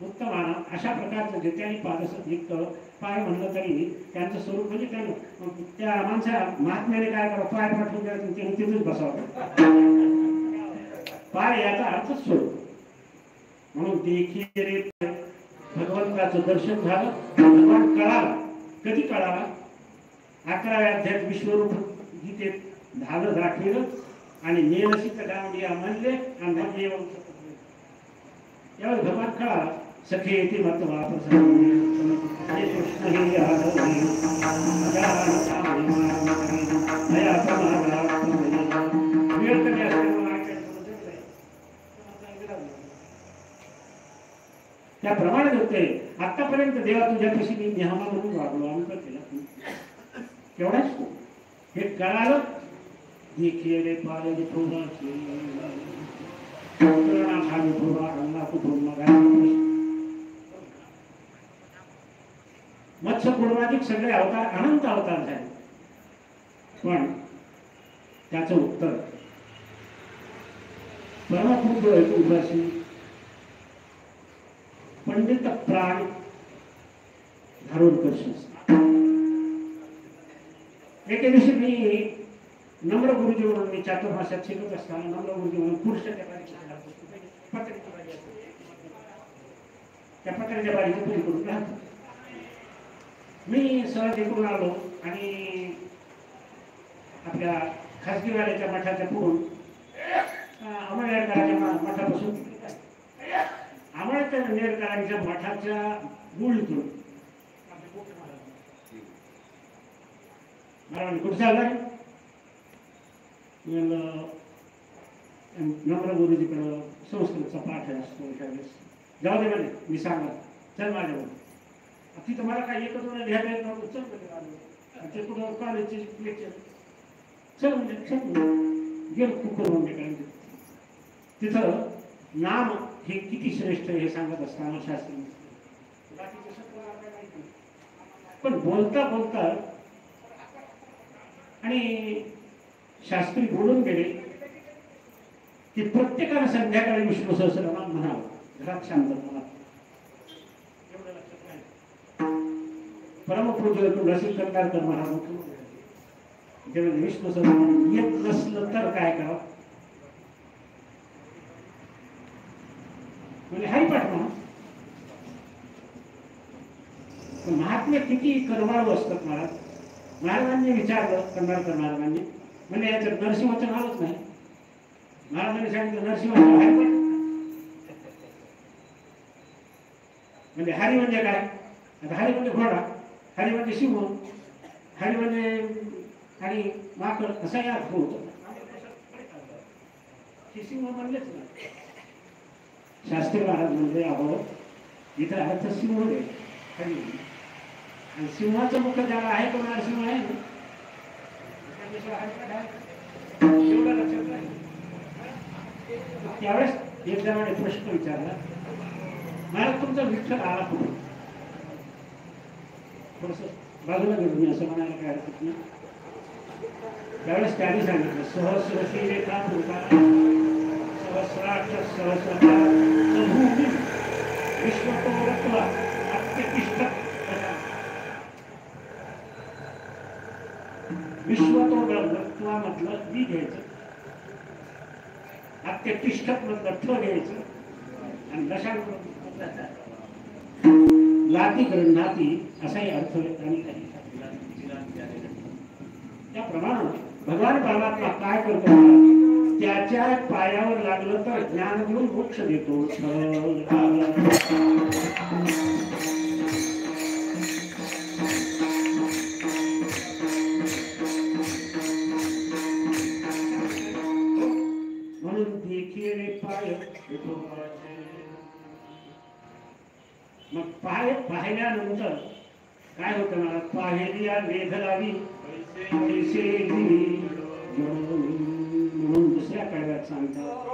उत्तम अशा प्रकारचं जे त्यांनी पादस एक पाय म्हणलं तरी त्यांचं स्वरूप म्हणजे त्या माणसा महात्म्याने काय करावं, पाय पाठवून द्यायचं त्याने तिथेच बसावं. पाय याचा अर्थच स्वरूप म्हणून देखील रे भगवंताचं दर्शन झालं. भगवान कळाला. कधी कळाला? 11व्या अध्यायात विश्वरूप गीतेत झालं दाखविलं आणि नेलसित गांडिया म्हणले आणि मग यावर भगवान कळाला. सखे येते महत्वा त्याप्रमाणे होते. आतापर्यंत देवा तुझ्यापाशी मी नेहमा म्हणून वागलो, अंक केला एवढाच हे कळालं. देखील रे पाले मत्स्य कुर्माधिक सगळे अवतार अनंत अवतार झाले, पण त्याचं उत्तर परमपूज्य उदासी पंडित प्राण धारून करशील. एके दिवशी मी नम्र गुरुजी म्हणून मी चातुर्मास्यात शिकत असताना नम्र गुरुजी म्हणून पुरुषाच्या त्या पत्र्याच्या बारीची पूजा करून राहतो. मी सहज इकडून आलो आणि आपल्या खासगीवाड्याच्या मठाच्या पुढून अमळनेरकरांच्या मठापासून अमळनेरकरांच्या मठाच्या गुळीतून मला कुठं चाललाय? नम्र गुरुजीकडं संस्कृतचा पाठ असतो त्यावेळेस. जाऊ दे म्हणे, मी सांगा चल माझ्यावर. तिथं मला काय एकच मला लिहायला येत नव्हतं. चल कधी ते कुठं कॉलेजचे लेक्चर चल म्हणजे चल गेलो कुकर म्हणजे तिथं नाम हे किती श्रेष्ठ हे सांगत असताना शास्त्री पण बोलता बोलता आणि शास्त्री बोलून गेले की प्रत्येकाने संध्याकाळी विष्णू सहस्रनाम म्हणावं घरात शांत मला. एवढं लक्षात नाही. परमपूज्य रसिक कंदारकर महाराज जेव्हा विष्णू सहस्रनाम येत नसलं तर काय करावं म्हणजे हरिपाठ म्हणा. महात्मे किती कर्माळू असतात महाराज. महाराजांनी विचारलं कंदारकर महाराजांनी म्हणजे याच्यात नरसिंहाचं नावच नाही. महाराजांनी सांगितलं नरसिंहाचं हरिपाठ म्हणजे हरी म्हणजे काय? आता हरी म्हणजे घोडा, हरी म्हणजे सिंह, हरी म्हणजे आणि माकड असा या अर्थ होतो. सिंह म्हणलेच नाही. शास्त्री महाराज म्हणजे अहो इथं अर्थ सिंह आहे हरी आणि सिंहाचं मुख ज्याला आहे तो नरसिंह आहे ना. एवढं लक्षात नाही. त्यावेळेस एक जणाने प्रश्न विचारला, महाराज तुमचा विठ्ठल आला कुठे? थोडस बाजूला घेऊन मी असं म्हणायला काय हरकत नाही. त्यावेळेस त्याने सांगितलं सहस्रशी रेखा सहस्राक्ष सहस्रता विश्वतोरत्वा अत्यतिष्ठ विश्वतोरत्वा म्हटलं दी घ्यायचं, अत्यतिष्ठक म्हटलं ठ घ्यायचं आणि दशांक लाती गृह्णाती असाही अर्थ आणि काही त्याप्रमाणे भगवान परमात्मा काय करतो? त्याच्या पायावर लागलं तर ज्ञान देऊन मोक्ष देतो. म्हणून देखील पाय मग पाय पाहिल्यानंतर काय होतं मला? पाहिल्या मेघ लावी म्हणून दुसऱ्या कडव्यात सांगतात